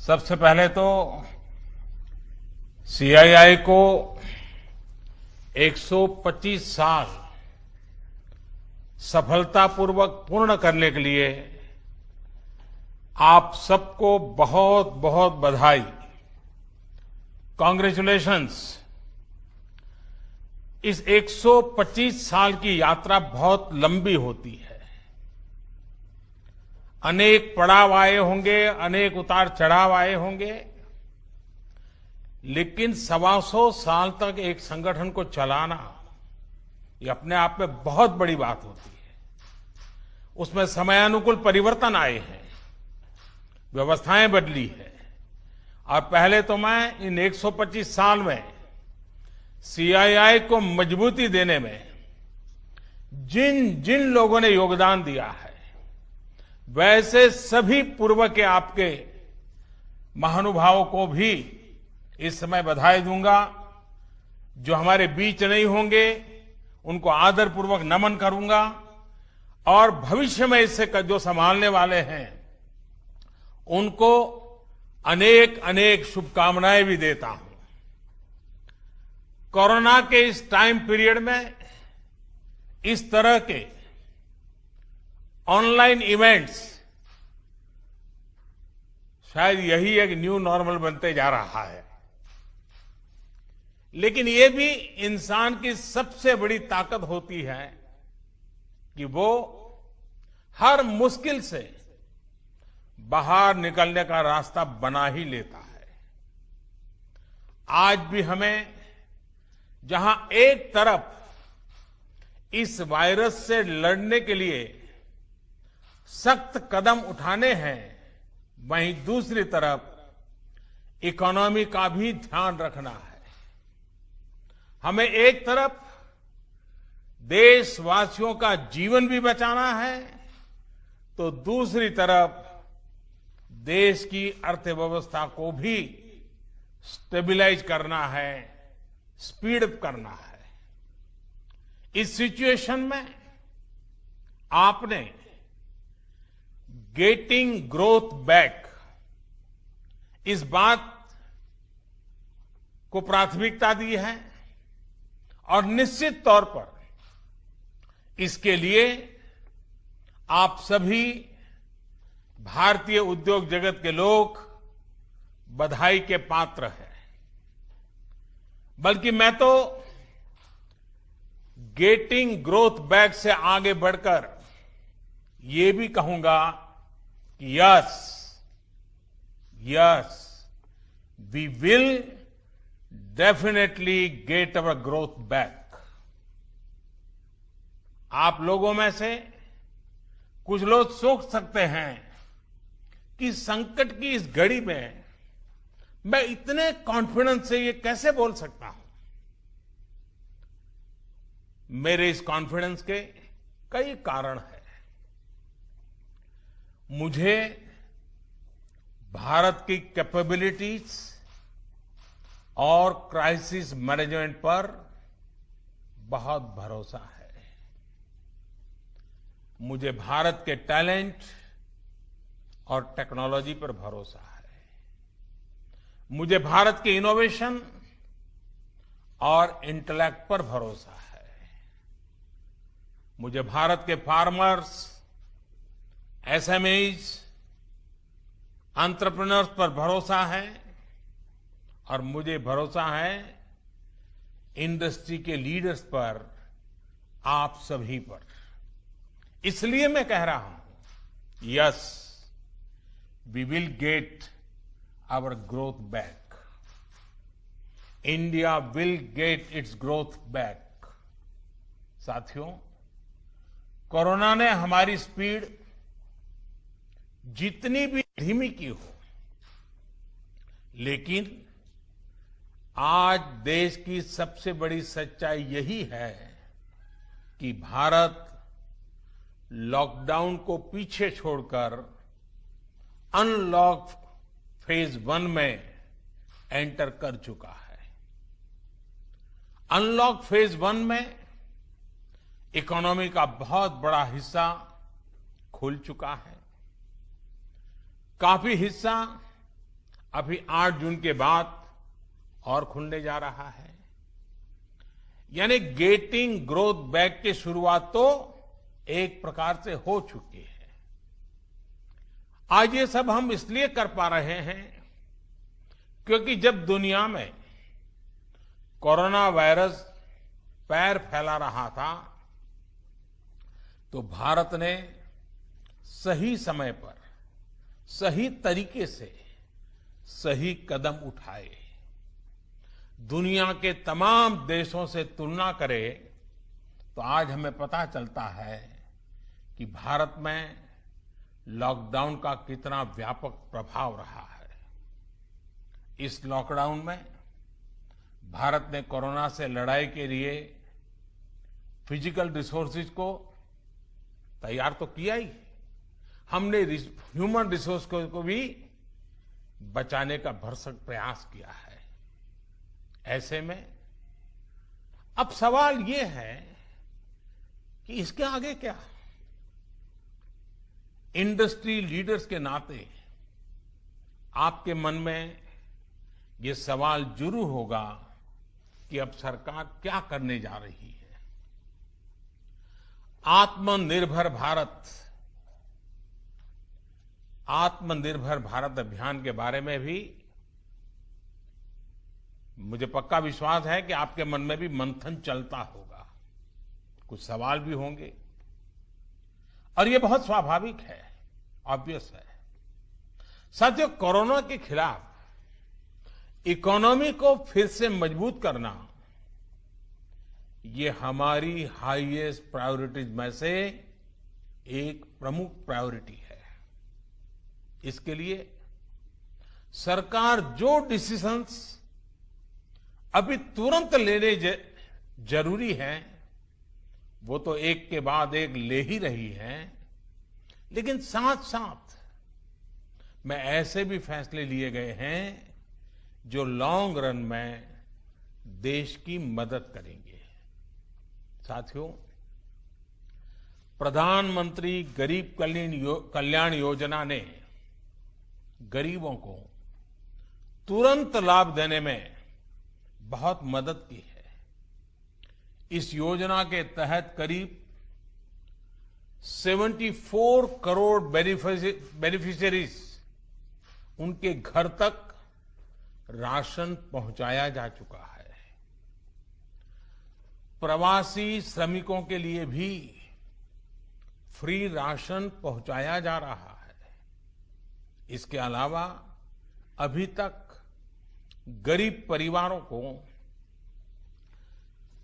सबसे पहले तो सीआईआई को 125 साल सफलतापूर्वक पूर्ण करने के लिए आप सबको बहुत बहुत बधाई। कांग्रेचुलेशंस। इस 125 साल की यात्रा बहुत लंबी होती है। अनेक पड़ाव आए होंगे, अनेक उतार चढ़ाव आए होंगे, लेकिन 125 साल तक एक संगठन को चलाना ये अपने आप में बहुत बड़ी बात होती है। उसमें समयानुकूल परिवर्तन आए हैं, व्यवस्थाएं बदली है। और पहले तो मैं इन 125 साल में सीआईआई को मजबूती देने में जिन जिन लोगों ने योगदान दिया है, वैसे सभी पूर्व के आपके महानुभावों को भी इस समय बधाई दूंगा। जो हमारे बीच नहीं होंगे उनको आदरपूर्वक नमन करूंगा, और भविष्य में इससे जो संभालने वाले हैं उनको अनेक अनेक शुभकामनाएं भी देता हूं। कोरोना के इस टाइम पीरियड में इस तरह के ऑनलाइन इवेंट्स शायद यही एक न्यू नॉर्मल बनते जा रहा है, लेकिन ये भी इंसान की सबसे बड़ी ताकत होती है कि वो हर मुश्किल से बाहर निकलने का रास्ता बना ही लेता है। आज भी हमें जहां एक तरफ इस वायरस से लड़ने के लिए सख्त कदम उठाने हैं, वहीं दूसरी तरफ इकोनॉमी का भी ध्यान रखना है। हमें एक तरफ देशवासियों का जीवन भी बचाना है, तो दूसरी तरफ देश की अर्थव्यवस्था को भी स्टेबलाइज करना है, स्पीड अप करना है। इस सिचुएशन में आपने गेटिंग ग्रोथ बैक इस बात को प्राथमिकता दी है, और निश्चित तौर पर इसके लिए आप सभी भारतीय उद्योग जगत के लोग बधाई के पात्र हैं। बल्कि मैं तो गेटिंग ग्रोथ बैक से आगे बढ़कर ये भी कहूंगा कि yes we will definitely get our growth back. आप लोगों में से कुछ लोग सोच सकते हैं कि संकट की इस घड़ी में मैं इतने कॉन्फिडेंस से ये कैसे बोल सकता हूं। मेरे इस कॉन्फिडेंस के कई कारण हैं। मुझे भारत की कैपेबिलिटीज और क्राइसिस मैनेजमेंट पर बहुत भरोसा है। मुझे भारत के टैलेंट और टेक्नोलॉजी पर भरोसा है। मुझे भारत के इनोवेशन और इंटेलेक्ट पर भरोसा है। मुझे भारत के फार्मर्स, एसएमईज, एंटरप्रेन्योर्स पर भरोसा है, और मुझे भरोसा है इंडस्ट्री के लीडर्स पर, आप सभी पर। इसलिए मैं कह रहा हूं, yes we will get our growth back. India will get its growth back. साथियों, कोरोना ने हमारी स्पीड जितनी भी धीमी की हो, लेकिन आज देश की सबसे बड़ी सच्चाई यही है कि भारत लॉकडाउन को पीछे छोड़कर अनलॉक फेज 1 में एंटर कर चुका है। अनलॉक फेज 1 में इकोनॉमी का बहुत बड़ा हिस्सा खुल चुका है। काफी हिस्सा अभी 8 जून के बाद और खुलने जा रहा है। यानी गेटिंग ग्रोथ बैक की शुरुआत तो एक प्रकार से हो चुकी है। आज ये सब हम इसलिए कर पा रहे हैं क्योंकि जब दुनिया में कोरोना वायरस पैर फैला रहा था तो भारत ने सही समय पर सही तरीके से सही कदम उठाए। दुनिया के तमाम देशों से तुलना करें तो आज हमें पता चलता है कि भारत में लॉकडाउन का कितना व्यापक प्रभाव रहा है। इस लॉकडाउन में भारत ने कोरोना से लड़ाई के लिए फिजिकल रिसोर्सेज को तैयार तो किया ही, हमने ह्यूमन रिसोर्स को भी बचाने का भरसक प्रयास किया है। ऐसे में अब सवाल ये है कि इसके आगे क्या। इंडस्ट्री लीडर्स के नाते आपके मन में ये सवाल जरूर होगा कि अब सरकार क्या करने जा रही है। आत्मनिर्भर भारत अभियान के बारे में भी मुझे पक्का विश्वास है कि आपके मन में भी मंथन चलता होगा, कुछ सवाल भी होंगे और ये बहुत स्वाभाविक है, ऑब्वियस है। साथियों, कोरोना के खिलाफ इकोनॉमी को फिर से मजबूत करना ये हमारी हाईएस्ट प्रायोरिटीज में से एक प्रमुख प्रायोरिटी है। इसके लिए सरकार जो डिसीजंस अभी तुरंत लेने जरूरी हैं वो तो एक के बाद एक ले ही रही है, लेकिन साथ साथ में ऐसे भी फैसले लिए गए हैं जो लॉन्ग रन में देश की मदद करेंगे। साथियों, प्रधानमंत्री गरीब कल्याण योजना ने गरीबों को तुरंत लाभ देने में बहुत मदद की है। इस योजना के तहत करीब 74 करोड़ बेनिफिशियरीज उनके घर तक राशन पहुंचाया जा चुका है। प्रवासी श्रमिकों के लिए भी फ्री राशन पहुंचाया जा रहा है। इसके अलावा अभी तक गरीब परिवारों को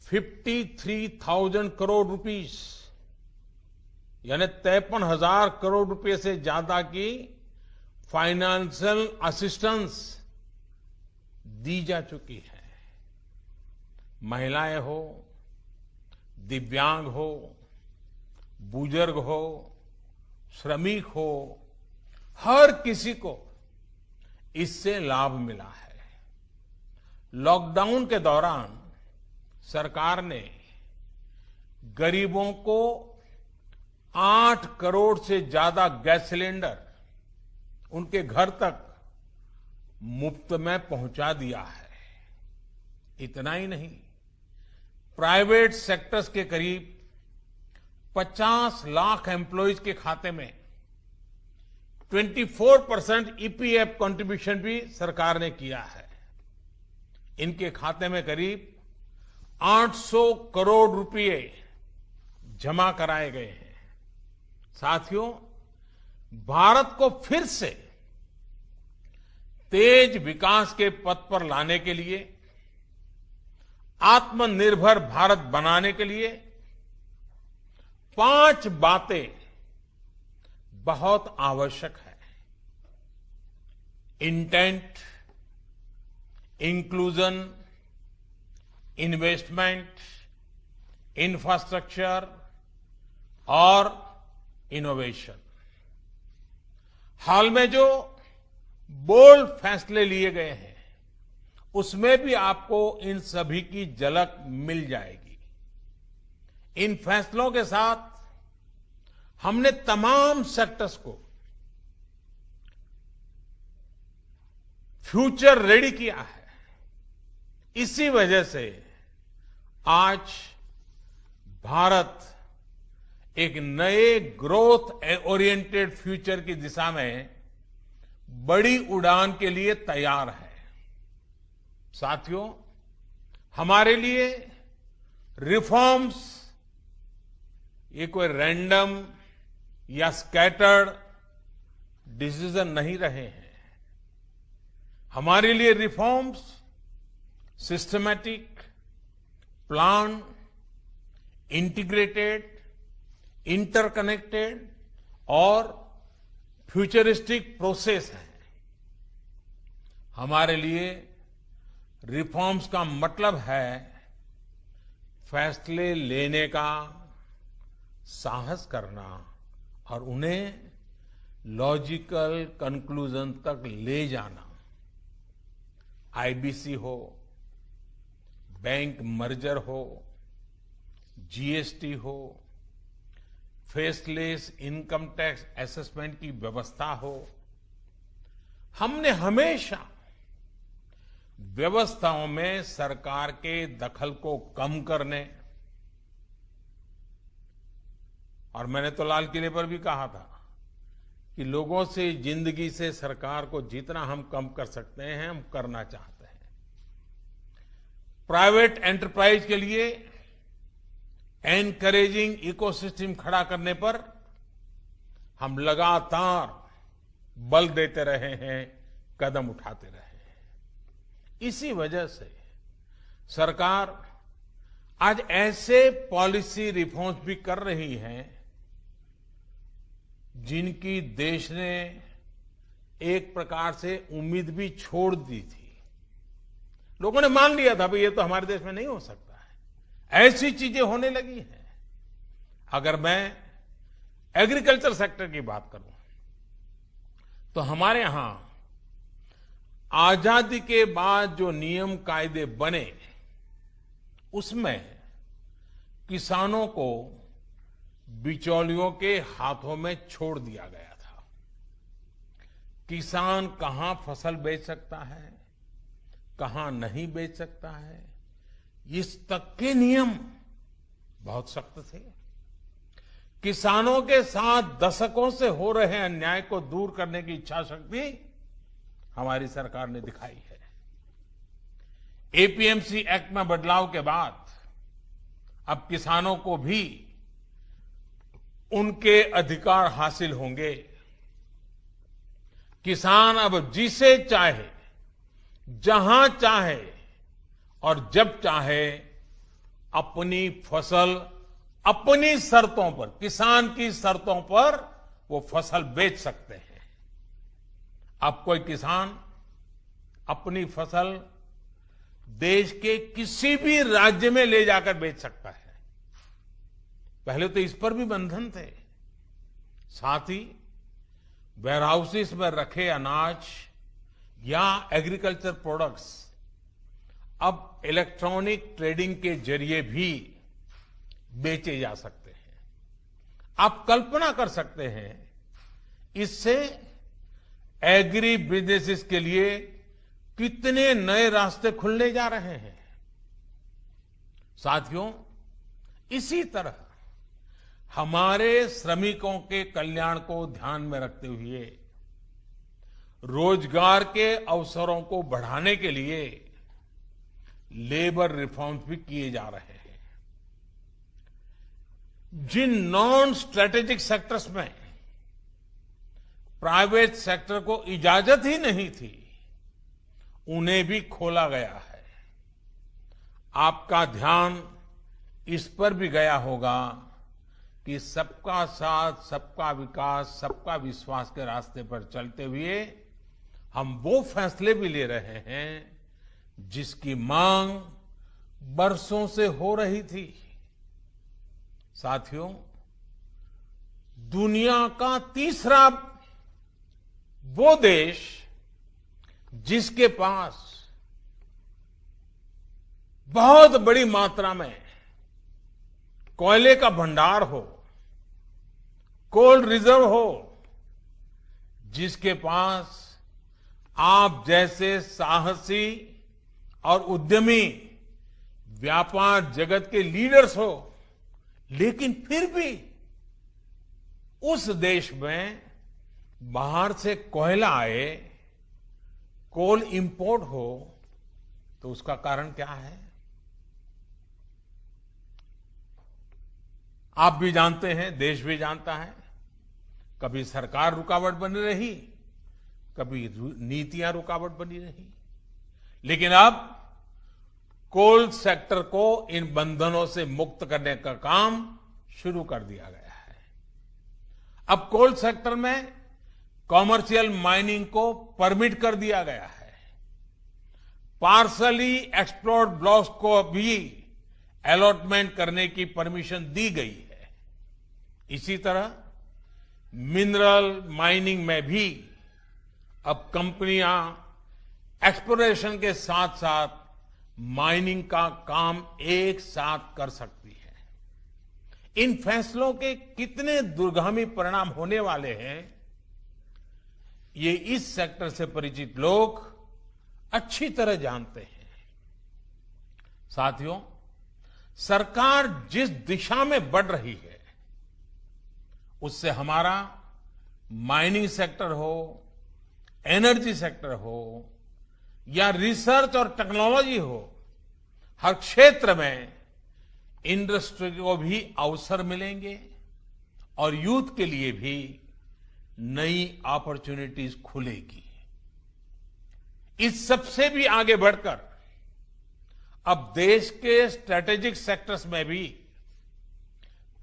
53,000 करोड़ रुपीस यानी 53,000 करोड़ रुपए से ज्यादा की फाइनेंशियल असिस्टेंस दी जा चुकी है। महिलाएं हो, दिव्यांग हो, बुजुर्ग हो, श्रमिक हो, हर किसी को इससे लाभ मिला है। लॉकडाउन के दौरान सरकार ने गरीबों को 8 करोड़ से ज्यादा गैस सिलेंडर उनके घर तक मुफ्त में पहुंचा दिया है। इतना ही नहीं, प्राइवेट सेक्टर्स के करीब 50 लाख एम्प्लॉइज के खाते में 24% ईपीएफ कंट्रीब्यूशन भी सरकार ने किया है। इनके खाते में करीब 800 करोड़ रुपए जमा कराए गए हैं। साथियों, भारत को फिर से तेज विकास के पथ पर लाने के लिए, आत्मनिर्भर भारत बनाने के लिए 5 बातें बहुत आवश्यक है। इंटेंट, इंक्लूजन, इन्वेस्टमेंट, इंफ्रास्ट्रक्चर और इनोवेशन। हाल में जो बोल्ड फैसले लिए गए हैं उसमें भी आपको इन सभी की झलक मिल जाएगी। इन फैसलों के साथ हमने तमाम सेक्टर्स को फ्यूचर रेडी किया है। इसी वजह से आज भारत एक नए ग्रोथ ओरिएंटेड फ्यूचर की दिशा में बड़ी उड़ान के लिए तैयार है। साथियों, हमारे लिए रिफॉर्म्स ये कोई रैंडम या स्कैटर्ड डिसीजन नहीं रहे हैं। हमारे लिए reforms systematic, plan, integrated, interconnected और फ्यूचरिस्टिक प्रोसेस है। हमारे लिए रिफॉर्म्स का मतलब है फैसले लेने का साहस करना और उन्हें लॉजिकल कंक्लूजन तक ले जाना। आईबीसी हो, बैंक मर्जर हो, जीएसटी हो, फेसलेस इनकम टैक्स असेसमेंट की व्यवस्था हो, हमने हमेशा व्यवस्थाओं में सरकार के दखल को कम करने, और मैंने तो लाल किले पर भी कहा था कि लोगों से, जिंदगी से सरकार को जितना हम कम कर सकते हैं हम करना चाहते हैं। प्राइवेट एंटरप्राइज के लिए एनकरेजिंग इकोसिस्टम खड़ा करने पर हम लगातार बल देते रहे हैं, कदम उठाते रहे हैं। इसी वजह से सरकार आज ऐसे पॉलिसी रिफॉर्म्स भी कर रही है जिनकी देश ने एक प्रकार से उम्मीद भी छोड़ दी थी। लोगों ने मान लिया था भाई ये तो हमारे देश में नहीं हो सकता है, ऐसी चीजें होने लगी हैं। अगर मैं एग्रीकल्चर सेक्टर की बात करूं तो हमारे यहां आजादी के बाद जो नियम कायदे बने उसमें किसानों को बिचौलियों के हाथों में छोड़ दिया गया था। किसान कहां फसल बेच सकता है, कहां नहीं बेच सकता है, इस तक के नियम बहुत सख्त थे। किसानों के साथ दशकों से हो रहे अन्याय को दूर करने की इच्छा शक्ति हमारी सरकार ने दिखाई है। एपीएमसी एक्ट में बदलाव के बाद अब किसानों को भी उनके अधिकार हासिल होंगे। किसान अब जिसे चाहे, जहां चाहे और जब चाहे अपनी फसल अपनी शर्तों पर, किसान की शर्तों पर वो फसल बेच सकते हैं। अब कोई किसान अपनी फसल देश के किसी भी राज्य में ले जाकर बेच सकता है। पहले तो इस पर भी बंधन थे। साथ ही वेयरहाउसेस में रखे अनाज या एग्रीकल्चर प्रोडक्ट्स अब इलेक्ट्रॉनिक ट्रेडिंग के जरिए भी बेचे जा सकते हैं। आप कल्पना कर सकते हैं इससे एग्री बिजनेसेस के लिए कितने नए रास्ते खुलने जा रहे हैं। साथियों, इसी तरह हमारे श्रमिकों के कल्याण को ध्यान में रखते हुए रोजगार के अवसरों को बढ़ाने के लिए लेबर रिफॉर्म्स भी किए जा रहे हैं। जिन नॉन स्ट्रेटेजिक सेक्टर्स में प्राइवेट सेक्टर को इजाजत ही नहीं थी, उन्हें भी खोला गया है। आपका ध्यान इस पर भी गया होगा कि सबका साथ, सबका विकास, सबका विश्वास के रास्ते पर चलते हुए हम वो फैसले भी ले रहे हैं जिसकी मांग बरसों से हो रही थी। साथियों, दुनिया का तीसरा वो देश जिसके पास बहुत बड़ी मात्रा में कोयले का भंडार हो, कोल रिजर्व हो, जिसके पास आप जैसे साहसी और उद्यमी व्यापार जगत के लीडर्स हो, लेकिन फिर भी उस देश में बाहर से कोयला आए, कोल इंपोर्ट हो, तो उसका कारण क्या है? आप भी जानते हैं, देश भी जानता है। कभी सरकार रुकावट बनी रही, कभी नीतियां रुकावट बनी रही, लेकिन अब कोल सेक्टर को इन बंधनों से मुक्त करने का काम शुरू कर दिया गया है। अब कोल सेक्टर में कॉमर्शियल माइनिंग को परमिट कर दिया गया है। पार्सली एक्सप्लोर्ड ब्लॉक्स को भी अलॉटमेंट करने की परमिशन दी गई है। इसी तरह मिनरल माइनिंग में भी अब कंपनियां एक्सप्लोरेशन के साथ साथ माइनिंग का काम एक साथ कर सकती है। इन फैसलों के कितने दूरगामी परिणाम होने वाले हैं, ये इस सेक्टर से परिचित लोग अच्छी तरह जानते हैं। साथियों, सरकार जिस दिशा में बढ़ रही है, उससे हमारा माइनिंग सेक्टर हो, एनर्जी सेक्टर हो या रिसर्च और टेक्नोलॉजी हो, हर क्षेत्र में इंडस्ट्री को भी अवसर मिलेंगे और यूथ के लिए भी नई अपॉर्चुनिटीज खुलेगी। इस सबसे भी आगे बढ़कर अब देश के स्ट्रेटेजिक सेक्टर्स में भी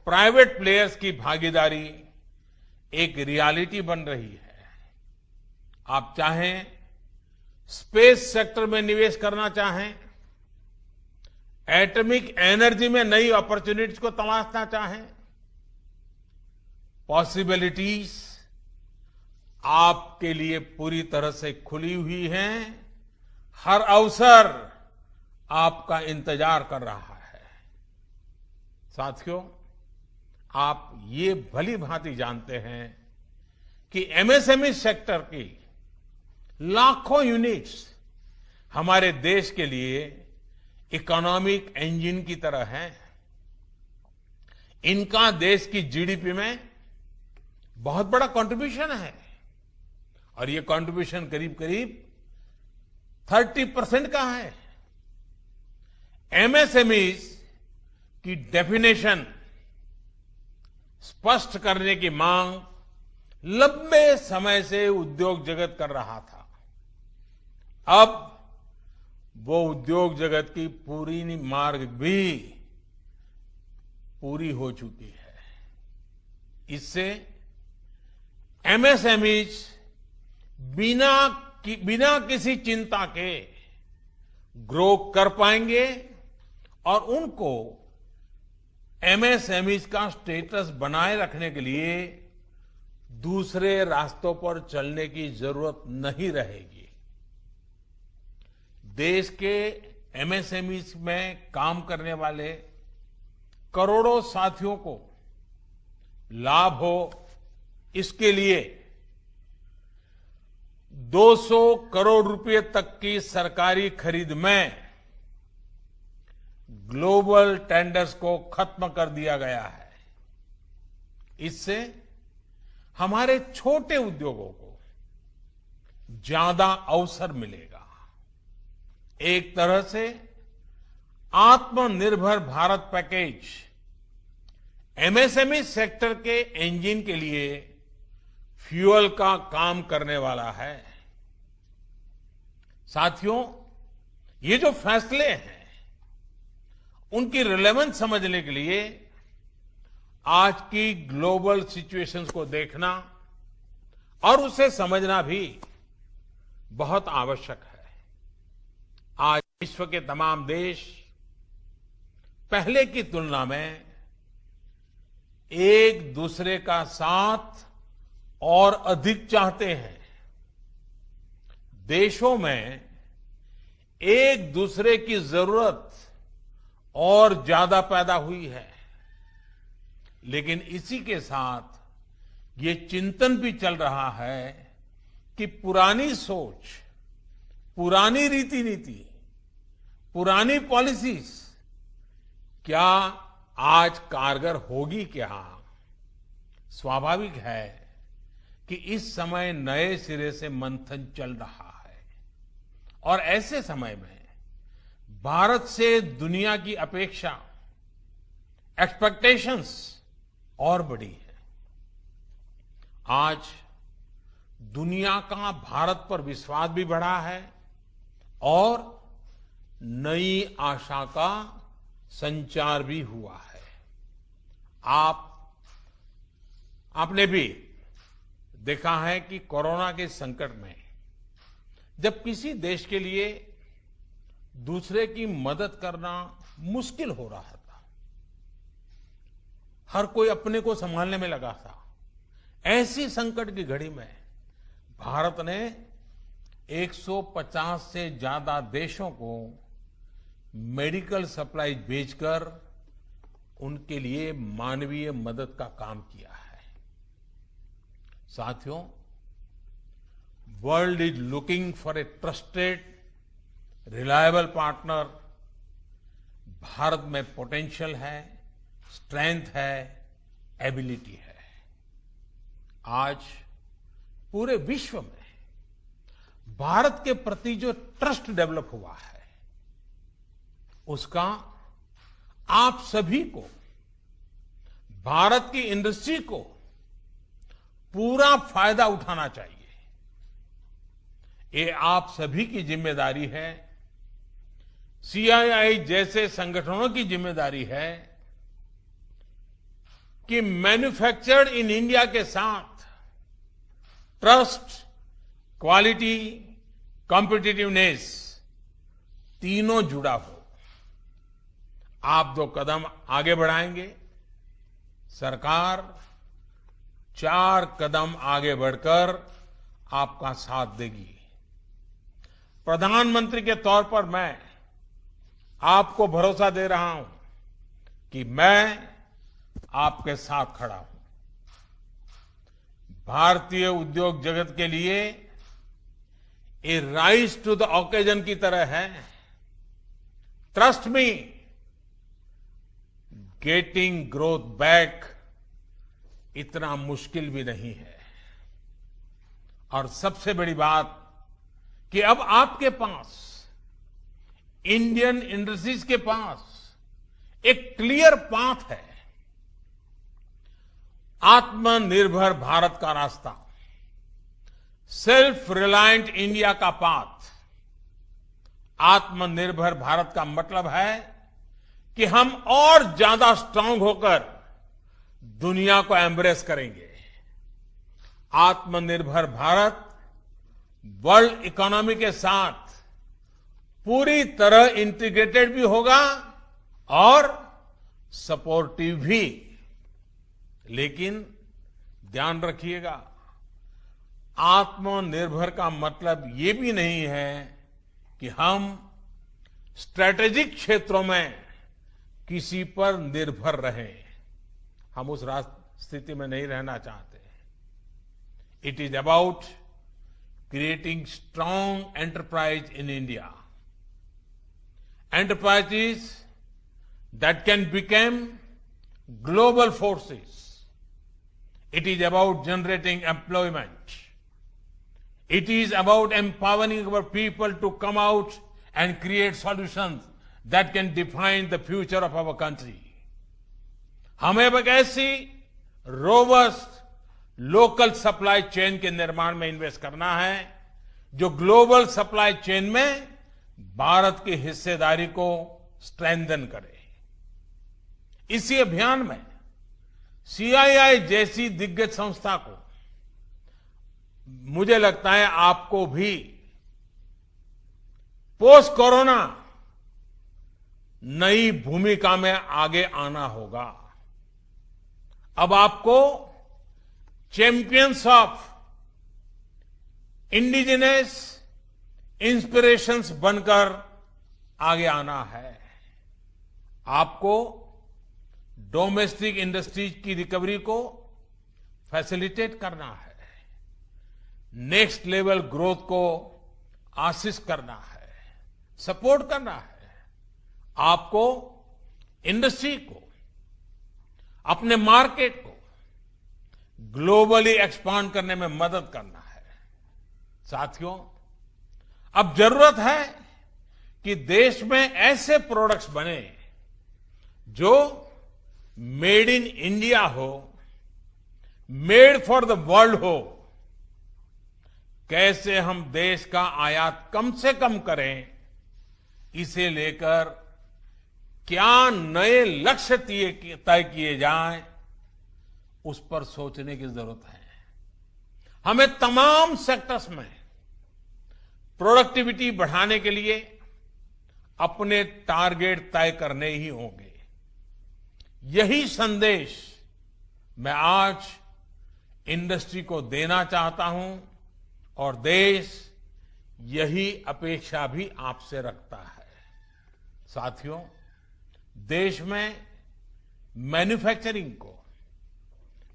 प्राइवेट प्लेयर्स की भागीदारी एक रियलिटी बन रही है। आप चाहें स्पेस सेक्टर में निवेश करना चाहें, एटॉमिक एनर्जी में नई अपॉर्चुनिटीज को तलाशना चाहें, पॉसिबिलिटीज आपके लिए पूरी तरह से खुली हुई हैं। हर अवसर आपका इंतजार कर रहा है। साथियों, आप ये भली भांति जानते हैं कि एमएसएमई सेक्टर की लाखों यूनिट्स हमारे देश के लिए इकोनॉमिक इंजन की तरह हैं। इनका देश की जीडीपी में बहुत बड़ा कंट्रीब्यूशन है और ये कंट्रीब्यूशन करीब करीब 30% का है। एमएसएमईज की डेफिनेशन स्पष्ट करने की मांग लंबे समय से उद्योग जगत कर रहा था। अब वो उद्योग जगत की पूरी मार्ग भी पूरी हो चुकी है। इससे एमएसएमईज बिना किसी चिंता के ग्रो कर पाएंगे और उनको एमएसएमईज का स्टेटस बनाए रखने के लिए दूसरे रास्तों पर चलने की जरूरत नहीं रहेगी। देश के एमएसएमईज में काम करने वाले करोड़ों साथियों को लाभ हो, इसके लिए 200 करोड़ रुपए तक की सरकारी खरीद में ग्लोबल टेंडर्स को खत्म कर दिया गया है। इससे हमारे छोटे उद्योगों को ज्यादा अवसर मिलेगा। एक तरह से आत्मनिर्भर भारत पैकेज एमएसएमई सेक्टर के इंजन के लिए फ्यूल का काम करने वाला है। साथियों, ये जो फैसले हैं उनकी रिलेवेंस समझने के लिए आज की ग्लोबल सिचुएशंस को देखना और उसे समझना भी बहुत आवश्यक है। आज विश्व के तमाम देश पहले की तुलना में एक दूसरे का साथ और अधिक चाहते हैं। देशों में एक दूसरे की जरूरत और ज्यादा पैदा हुई है, लेकिन इसी के साथ ये चिंतन भी चल रहा है कि पुरानी सोच पुरानी रीति नीति, पुरानी पॉलिसीज क्या आज कारगर होगी क्या? स्वाभाविक है कि इस समय नए सिरे से मंथन चल रहा है और ऐसे समय में भारत से दुनिया की अपेक्षा, एक्सपेक्टेशंस और बड़ी है। आज दुनिया का भारत पर विश्वास भी बढ़ा है और नई आशा का संचार भी हुआ है। आपने भी देखा है कि कोरोना के संकट में जब किसी देश के लिए दूसरे की मदद करना मुश्किल हो रहा था, हर कोई अपने को संभालने में लगा था। ऐसी संकट की घड़ी में भारत ने 150 से ज्यादा देशों को मेडिकल सप्लाई भेजकर उनके लिए मानवीय मदद का काम किया है। साथियों, world is looking for a trusted, reliable partner. Bharat में पोटेंशियल है, स्ट्रेंथ है, एबिलिटी है। आज पूरे विश्व में भारत के प्रति जो ट्रस्ट डेवलप हुआ है, उसका आप सभी को, भारत की इंडस्ट्री को पूरा फायदा उठाना चाहिए। ये आप सभी की जिम्मेदारी है, सीआईआई जैसे संगठनों की जिम्मेदारी है कि मैन्युफैक्चर्ड इन इंडिया के साथ ट्रस्ट, क्वालिटी, कॉम्पिटिटिवनेस तीनों जुड़ा हो। आप 2 कदम आगे बढ़ाएंगे, सरकार 4 कदम आगे बढ़कर आपका साथ देगी। प्रधानमंत्री के तौर पर मैं आपको भरोसा दे रहा हूं कि मैं आपके साथ खड़ा हूं। भारतीय उद्योग जगत के लिए ये राइज टू द ओकेजन की तरह है। Trust me, getting growth back इतना मुश्किल भी नहीं है। और सबसे बड़ी बात कि अब आपके पास, इंडियन इंडस्ट्रीज के पास एक क्लियर पाथ है। आत्मनिर्भर भारत का रास्ता, सेल्फ रिलायंट इंडिया का पाथ। आत्मनिर्भर भारत का मतलब है कि हम और ज्यादा स्ट्रांग होकर दुनिया को एम्ब्रेस करेंगे। आत्मनिर्भर भारत वर्ल्ड इकोनॉमी के साथ पूरी तरह इंटीग्रेटेड भी होगा और सपोर्टिव भी। लेकिन ध्यान रखिएगा, आत्मनिर्भर का मतलब ये भी नहीं है कि हम स्ट्रैटेजिक क्षेत्रों में किसी पर निर्भर रहें। हम उस स्थिति में नहीं रहना चाहते। It is about creating strong enterprise in India, enterprises that can become global forces. It is about generating employment. It is about empowering our people to come out and create solutions that can define the future of our country. हमें एक ऐसी robust local supply chain के निर्माण में invest करना है जो global supply chain में भारत की हिस्सेदारी को स्ट्रेंथन करे। इसी अभियान में सीआईआई जैसी दिग्गज संस्था को, मुझे लगता है आपको भी पोस्ट कोरोना नई भूमिका में आगे आना होगा। अब आपको चैंपियंस ऑफ इंडिजिनस इंस्पिरेशंस बनकर आगे आना है। आपको डोमेस्टिक इंडस्ट्रीज की रिकवरी को फैसिलिटेट करना है। नेक्स्ट लेवल ग्रोथ को आसिस्ट करना है, सपोर्ट करना है। आपको इंडस्ट्री को, अपने मार्केट को ग्लोबली एक्सपांड करने में मदद करना है। साथियों, अब जरूरत है कि देश में ऐसे प्रोडक्ट्स बने जो मेड इन इंडिया हो, मेड फॉर द वर्ल्ड हो। कैसे हम देश का आयात कम से कम करें, इसे लेकर क्या नए लक्ष्य तय किए जाएं, उस पर सोचने की जरूरत है। हमें तमाम सेक्टर्स में प्रोडक्टिविटी बढ़ाने के लिए अपने टारगेट तय करने ही होंगे। यही संदेश मैं आज इंडस्ट्री को देना चाहता हूं और देश यही अपेक्षा भी आपसे रखता है। साथियों, देश में मैन्युफैक्चरिंग को,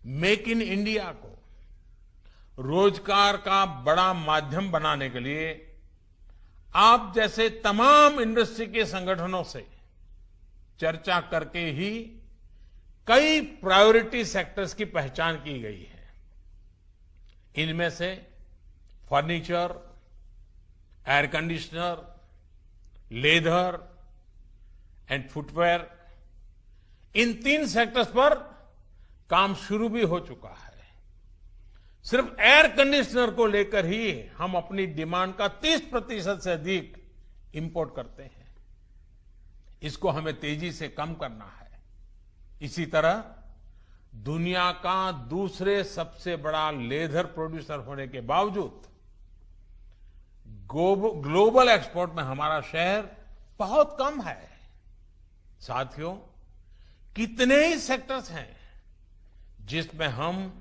मेक इन इंडिया को रोजगार का बड़ा माध्यम बनाने के लिए आप जैसे तमाम इंडस्ट्री के संगठनों से चर्चा करके ही कई प्रायोरिटी सेक्टर्स की पहचान की गई है। इनमें से furniture, air conditioner, leather and footwear, in 3 sectors पर काम शुरू भी हो चुका है। सिर्फ एयर कंडीशनर को लेकर ही हम अपनी डिमांड का 30% से अधिक इंपोर्ट करते हैं। इसको हमें तेजी से कम करना है। इसी तरह दुनिया का दूसरे सबसे बड़ा लेदर प्रोड्यूसर होने के बावजूद ग्लोबल एक्सपोर्ट में हमारा शेयर बहुत कम है। साथियों, कितने ही सेक्टर्स हैं जिसमें हम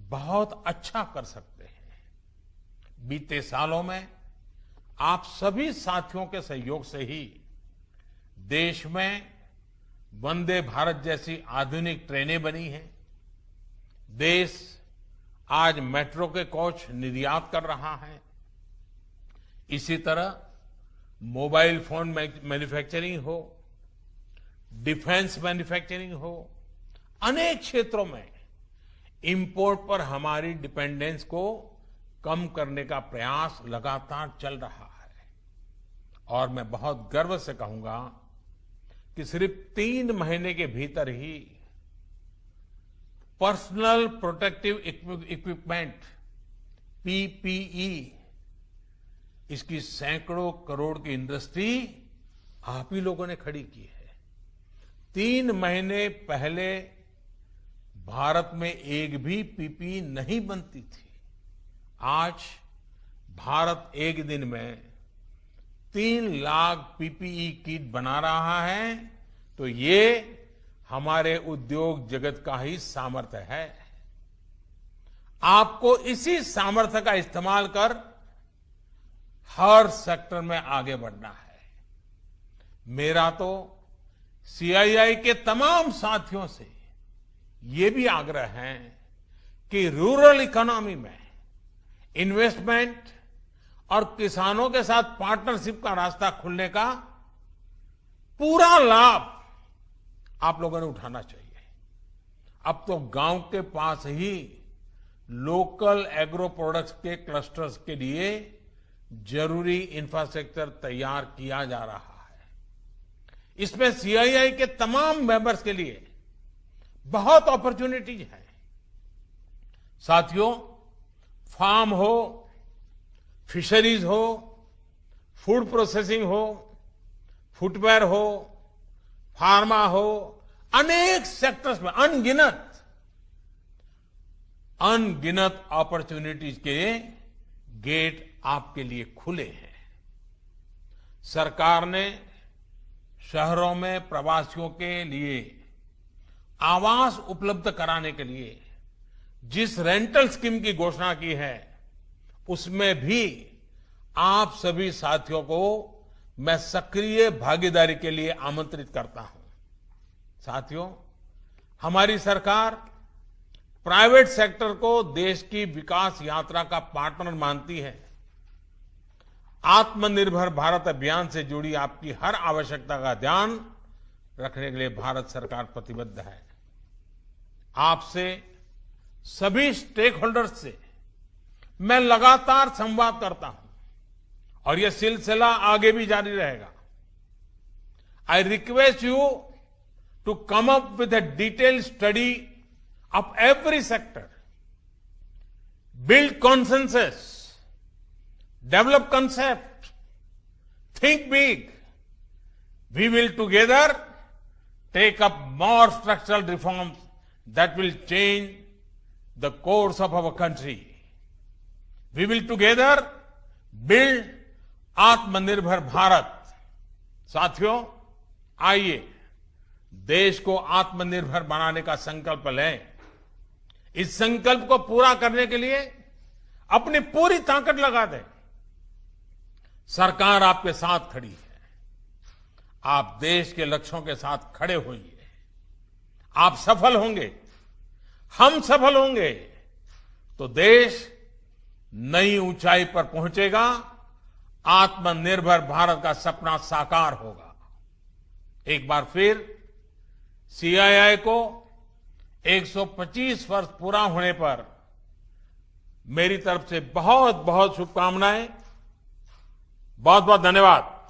बहुत अच्छा कर सकते हैं। बीते सालों में आप सभी साथियों के सहयोग से ही देश में वंदे भारत जैसी आधुनिक ट्रेनें बनी हैं। देश आज मेट्रो के कोच निर्यात कर रहा है। इसी तरह मोबाइल फोन मैन्युफैक्चरिंग हो, डिफेंस मैन्युफैक्चरिंग हो, अनेक क्षेत्रों में इंपोर्ट पर हमारी डिपेंडेंस को कम करने का प्रयास लगातार चल रहा है। और मैं बहुत गर्व से कहूंगा कि सिर्फ 3 महीने के भीतर ही पर्सनल प्रोटेक्टिव इक्विपमेंट पीपीई, इसकी सैकड़ों करोड़ की इंडस्ट्री आप ही लोगों ने खड़ी की है। 3 महीने पहले भारत में एक भी पीपीई नहीं बनती थी। आज भारत एक दिन में 3 लाख पीपीई किट बना रहा है, तो ये हमारे उद्योग जगत का ही सामर्थ्य है। आपको इसी सामर्थ्य का इस्तेमाल कर हर सेक्टर में आगे बढ़ना है। मेरा तो सीआईआई के तमाम साथियों से ये भी आग्रह है कि रूरल इकोनॉमी में इन्वेस्टमेंट और किसानों के साथ पार्टनरशिप का रास्ता खुलने का पूरा लाभ आप लोगों ने उठाना चाहिए। अब तो गांव के पास ही लोकल एग्रो प्रोडक्ट्स के क्लस्टर्स के लिए जरूरी इंफ्रास्ट्रक्चर तैयार किया जा रहा है। इसमें सीआईआई के तमाम मेंबर्स के लिए बहुत अपॉर्चुनिटीज है। साथियों, फार्म हो, फिशरीज हो, फूड प्रोसेसिंग हो, फुटवेयर हो, फार्मा हो, अनेक सेक्टर्स में अनगिनत अपॉर्चुनिटीज के गेट आपके लिए खुले हैं। सरकार ने शहरों में प्रवासियों के लिए आवास उपलब्ध कराने के लिए जिस रेंटल स्कीम की घोषणा की है, उसमें भी आप सभी साथियों को मैं सक्रिय भागीदारी के लिए आमंत्रित करता हूं। साथियों, हमारी सरकार प्राइवेट सेक्टर को देश की विकास यात्रा का पार्टनर मानती है। आत्मनिर्भर भारत अभियान से जुड़ी आपकी हर आवश्यकता का ध्यान रखने के लिए भारत सरकार प्रतिबद्ध है। आपसे सभी स्टेक होल्डर्स से मैं लगातार संवाद करता हूं और यह सिलसिला आगे भी जारी रहेगा। I request you to come up with a detailed study of every sector, build consensus, develop concept, think big. We will together take up more structural reforms that will change the course of our country. We will together build आत्मनिर्भर भारत। साथियों, आइए देश को आत्मनिर्भर बनाने का संकल्प लें। इस संकल्प को पूरा करने के लिए अपनी पूरी ताकत लगा दें। सरकार आपके साथ खड़ी है। आप देश के लक्ष्यों के साथ खड़े होइए। आप सफल होंगे, हम सफल होंगे तो देश नई ऊंचाई पर पहुंचेगा, आत्मनिर्भर भारत का सपना साकार होगा। एक बार फिर सीआईआई को 125 वर्ष पूरा होने पर मेरी तरफ से बहुत बहुत शुभकामनाएं। बहुत बहुत धन्यवाद।